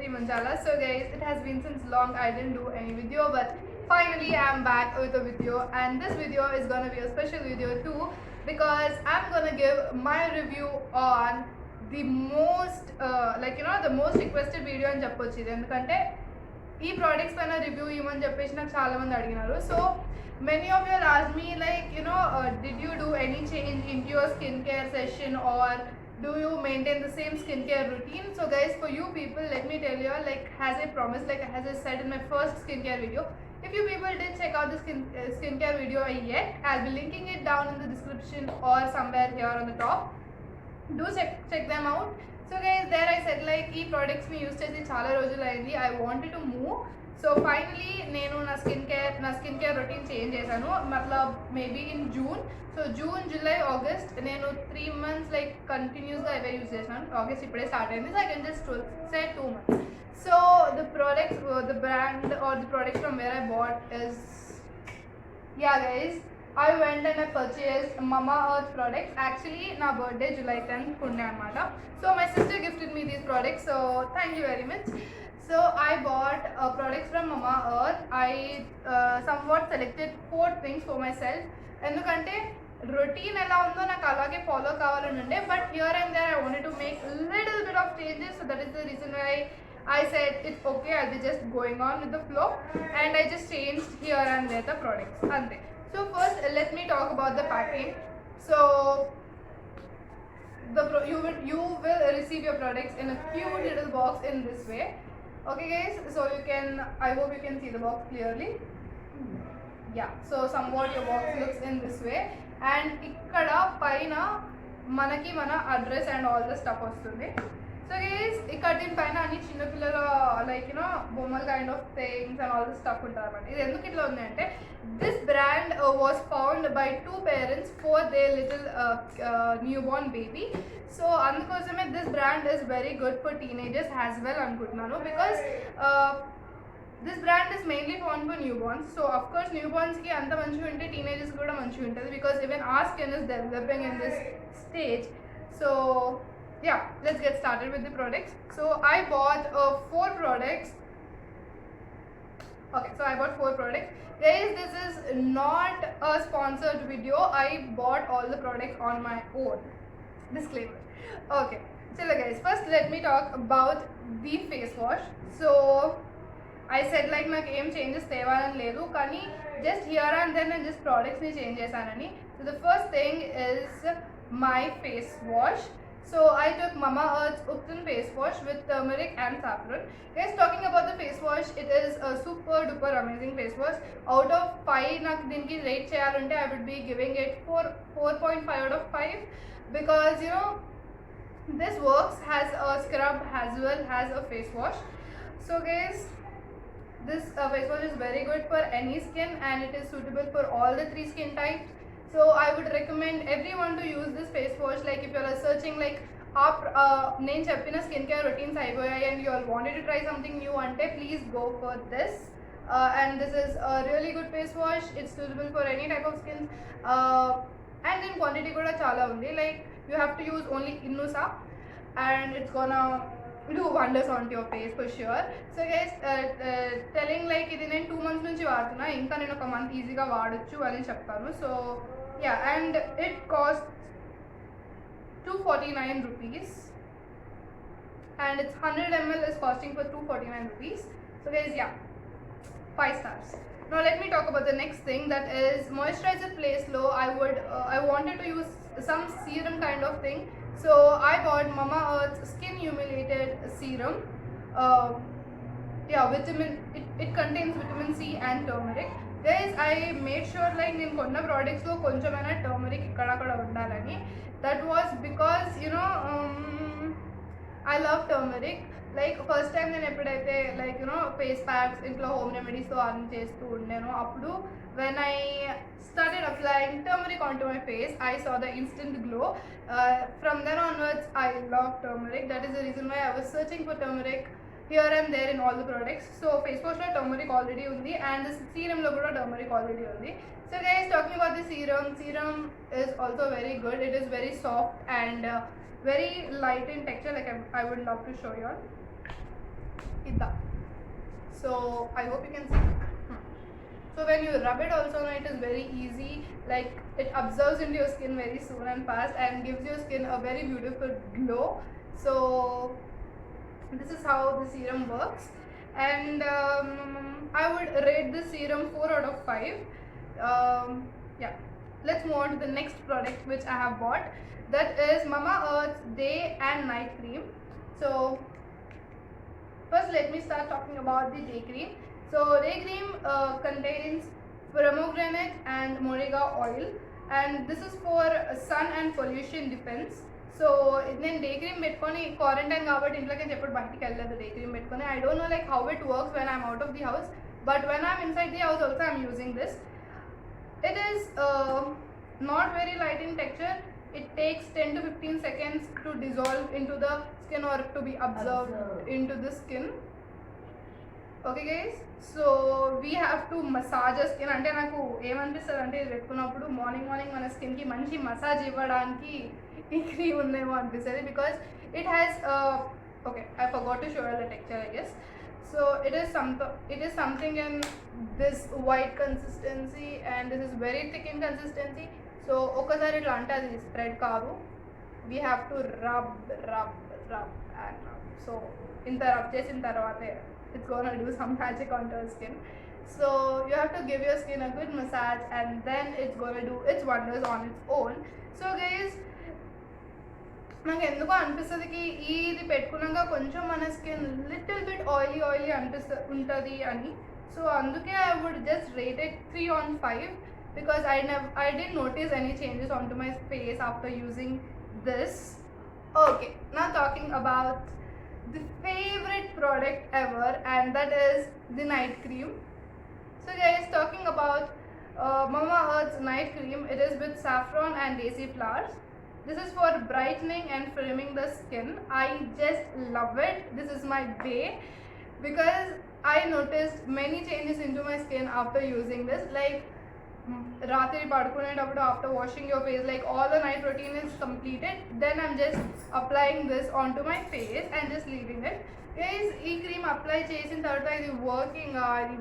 Tirupati Manjala. So guys, it has been since long I didn't do any video, but finally I'm back with a video, and this video is gonna be a special video too because I'm gonna give my review on the most the most requested video అని చెప్పొచ్చు ఇది. ఎందుకంటే ఈ products పైన review ఇవ్వమని చెప్పేసి నాకు చాలా మంది అడిగినారు. So many of you asked me did you do any change into your skincare session, or do you maintain the same skincare routine? So guys, for you people, let me tell you, as I promised, as I said in my first skincare video, if you people didn't check out the skincare video yet, I'll be linking it down in the description or somewhere here on the top. Do check them out. So guys, there I said ఈ products me use చేసి చాలా రోజులు అయింది. I wanted to move. So finally నేను నా skin care routine change చేశాను. మతలబ్ maybe in June. So June, July, August నేను 3 months కంటిన్యూస్గా అవే యూజ్ చేశాను. ఆగస్ట్ ఇప్పుడే స్టార్ట్ అయింది. So I can just say 2 months. So the products, the brand are the products from where I bought is guys, I went and I purchased Mamaearth products. Actually, నా birthday July 10th ఉండే అనమాట. So my sister gifted me these products. So thank you very much. So I bought products from Mamaearth. I somewhat selected 4 things for myself. ఎందుకంటే routine ఎలా ఉందో నాకు అలాగే follow కావాలని ఉండే, but here and there I wanted to make little bit of changes. So that is the reason why I said it's okay, I'll be just going on with the flow, and I just changed here and there the products. Ante. So first let me talk about the packing. So you will receive your products in a cute little box in this way. Okay guys, so I hope you can see the box clearly. So somewhat your box looks in this way, and ikkada paina manaki mana address and all the stuff vastundi. So guys, ikkada din paina anni chinna pillala bommal kind of things and all the stuff untarannamata. Idi enduku itla undi ante, this brand was found by 2 parents for their little newborn baby. So andukosame this brand is very good for teenagers as well anukuntunnanu, because this brand is mainly found for newborns. So of course newborns ki anta manchiga unte teenagers kuda manchiga untadi, because even our skin is developing in this stage. So let's get started with the products. So I bought 4 products. Okay, so I bought 4 products. Guys, this is not a sponsored video. I bought all the products on my own. Disclaimer. Okay, so guys, first let me talk about the face wash. So I said నాకు ఏం changes తేవాలని లేదు, కానీ just here and then నేను just products ని change చేశానని. So the first thing is my face wash. So I took Mamaearth's Upton face wash with turmeric and saffron. Guys, talking about the face wash, it is a super duper amazing face wash. Out of 5 నాకు దీనికి rate చేయాలంటే I would be giving it 4.5 out of 5, because this works as a scrub as well as a face wash. So guys, this face wash is very good for any skin, and it is suitable for all the 3 skin types. So I would recommend everyone to use this face wash. If you are searching నేను చెప్పిన skin care routines అయిపోయాయి and you all wanted to try something new ante, please go for this. And this is a really good face wash. It's suitable for any type of skin, and in quantity kuda chaala undi. You have to use only Innusa, and it's gonna do wonders onto your face for sure. So guys, telling ఇది నేను 2 months నుంచి వాడుతున్నా, ఇంకా నేను ఒక month ఈజీగా వాడచ్చు అని చెప్తాను. So and it cost 249 rupees, and its 100 ml is costing for 249 rupees. So guys, 5 stars. Now let me talk about the next thing, that is moisturizer place low. I wanted to use some serum kind of thing. So I bought Mamaearth's Skin Humiliated Serum. It contains vitamin C and turmeric. Guys, I made sure నేను కొన్న ప్రోడక్ట్స్లో కొంచెమైనా turmeric ఇక్కడక్కడ ఉండాలని. That was because I love turmeric. First time నేను ఎప్పుడైతే face packs ఇంట్లో home రెమెడీస్తో earn చేస్తూ ఉండేనో, అప్పుడు when I started applying turmeric onto my face, I saw the instant glow. From then onwards, I love turmeric. That is the reason why I was searching for turmeric here and there in all the products. So face wash lo turmeric already undi, and this serum lo kuda turmeric already undi. So guys, talking about the serum is also very good. It is very soft and very light in texture. I would love to show you all. idda. So I hope you can see. So when you rub it also, it is very easy, like it absorbs into your skin very soon and fast and gives your skin a very beautiful glow. So this is how the serum works, and I would rate this serum 4 out of 5. Yeah, let's move on to the next product which I have bought. That is Mamaearth's Day and Night Cream. So first let me start talking about the day cream. So day cream contains pomegranate and moringa oil, and this is for sun and pollution defense. So నేను day cream పెట్టుకొని quarantine కాబట్టి ఇంట్లోకి ఎప్పుడు బయటికి వెళ్ళలేదు day cream పెట్టుకొని. I don't know like how it works when I'm out of the house, but when I'm inside the house also I'm using this. It is not very light in texture. It takes 10 to 15 seconds to dissolve into the skin or to be absorbed into the skin. Okay guys, so we have to massage our skin. అంటే నాకు ఏమనిపిస్తుంది అంటే ఇది పెట్టుకున్నప్పుడు morning మన స్కిన్కి మంచి massage ఇవ్వడానికి ఈ క్రీమ్ ఉందేమో అనిపిస్తుంది, because it has okay, I forgot to show you the texture, I guess. So it is something in this white consistency, and this is very thick in consistency. So ఒకసారి ఇట్లా అంటే అది spread కాదు, we have to rub and rub. So ఇంత rub చేసిన తర్వాతే it's gonna do some magic onto your skin. So you have to give your skin a good massage, and then it's gonna do its wonders on its own. So guys, నాకు ఎందుకో అనిపిస్తుంది ఇది పెట్టుకున్నాక కొంచెం మన skin little bit oily ఉంటుంది అని. So అందుకే I would just rate it 3 on 5, because I didn't notice any changes onto my face after using this. Okay, now talking about the favorite product ever, and that is the night cream. So guys, talking about Mamaearth's night cream, it is with saffron and daisy flowers. This is for brightening and firming the skin. I just love it. This is my way, because I noticed many changes into my skin after using this. Like రాత్రి పడుకునేటప్పుడు after washing your face, like all the night routine is completed, then I'm just applying this onto my face and just leaving it. Guys, ఈ cream apply చేసిన తర్వాత ఇది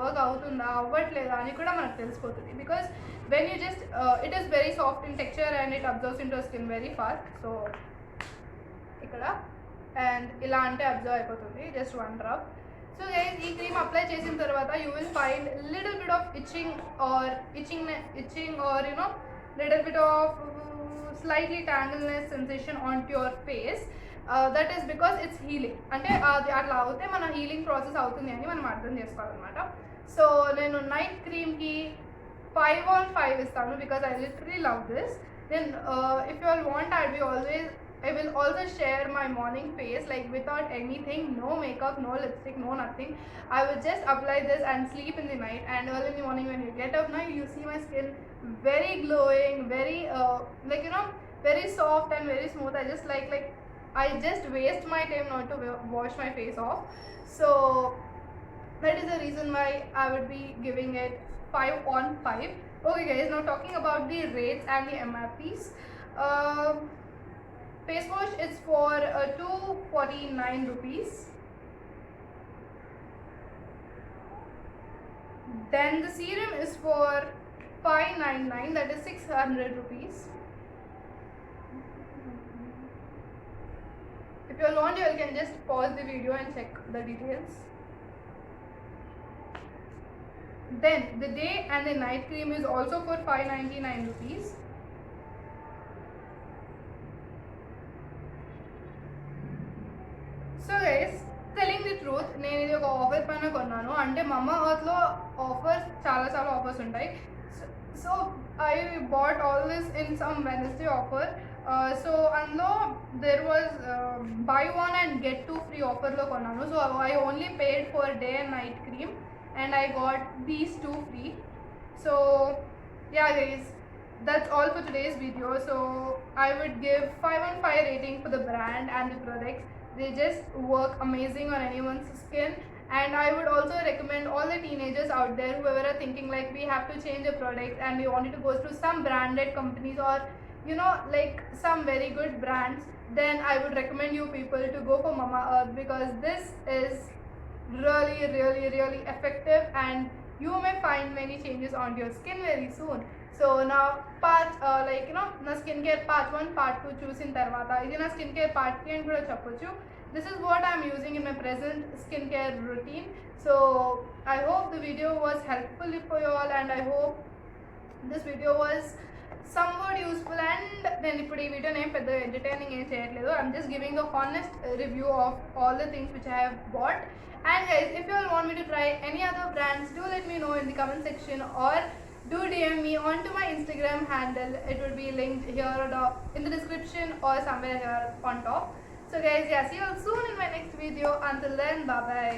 work అవుతుందా అవ్వట్లేదా అని కూడా మనకు తెలిసిపోతుంది, because when you just it is very soft in texture and it absorbs into your skin very fast. So ikkada and ila ante absorb అయిపోతుంది just one drop. So guys, ee cream apply చేసిన తర్వాత you will find little bit of itching or you know little bit of slightly tangleness sensation onto your face. That is because it's healing. అంటే అది అట్లా అవుతే మన healing process అవుతుంది అని మనం అర్థం చేసుకోవాలన్నమాట. సో నేను night క్రీమ్కి 5 on 5 istanu, because I literally love this. Then if you all want, I will also share my morning face, like without anything, no makeup, no lipstick, no nothing. I will just apply this and sleep in the night, and early in the morning when you get up now, you see my skin very glowing, very like you know, very soft and very smooth. I just waste my time not to wash my face off. So that is the reason why I would be giving it 5 on 5. Okay guys, now talking about the rates and the MRPs. Face wash is for 249 rupees. Then the serum is for 599, that is 600 rupees. If you all want, you can just pause the video and check the details. Then the day and the night cream is also for 599 rupees. So guys, telling the truth, నేను ఇది ఒక offer పైన కొన్నాను. అంటే Mamaearthలో offers చాలా offers ఉంటాయి. So I bought all this in some Wednesday offer. So అందులో there was buy one and get two free offerలో కొన్నాను. So I only paid for day and night cream, and I got these two free. So yeah guys, that's all for today's video. So I would give 5 on 5 rating for the brand and the products. They just work amazing on anyone's skin, and I would also recommend all the teenagers out there, whoever are thinking like we have to change a product and we wanted to go through some branded companies or you know like some very good brands, then I would recommend you people to go for Mamaearth, because this is really effective, and you may find many changes on your skin very soon. So now part నా skin care part 1 part 2 చూసిన తర్వాత ఇది నా skin care part 3 అని కూడా చెప్పొచ్చు. This is what I'm using in my present skincare routine. So I hope the video was helpful for you all, and I hope this video was somewhat useful. And నేను ఇప్పుడు ఈ video నేను పెద్ద entertaining ఏం చేయట్లేదు. I'm just giving the honest review of all the things which I have bought. And guys, if you all want me to try any other brands, do let me know in the comment section, or do DM me onto my Instagram handle. It will be linked here in the description or somewhere here on top. So guys, yeah, see you all soon in my next video. Until then, bye bye.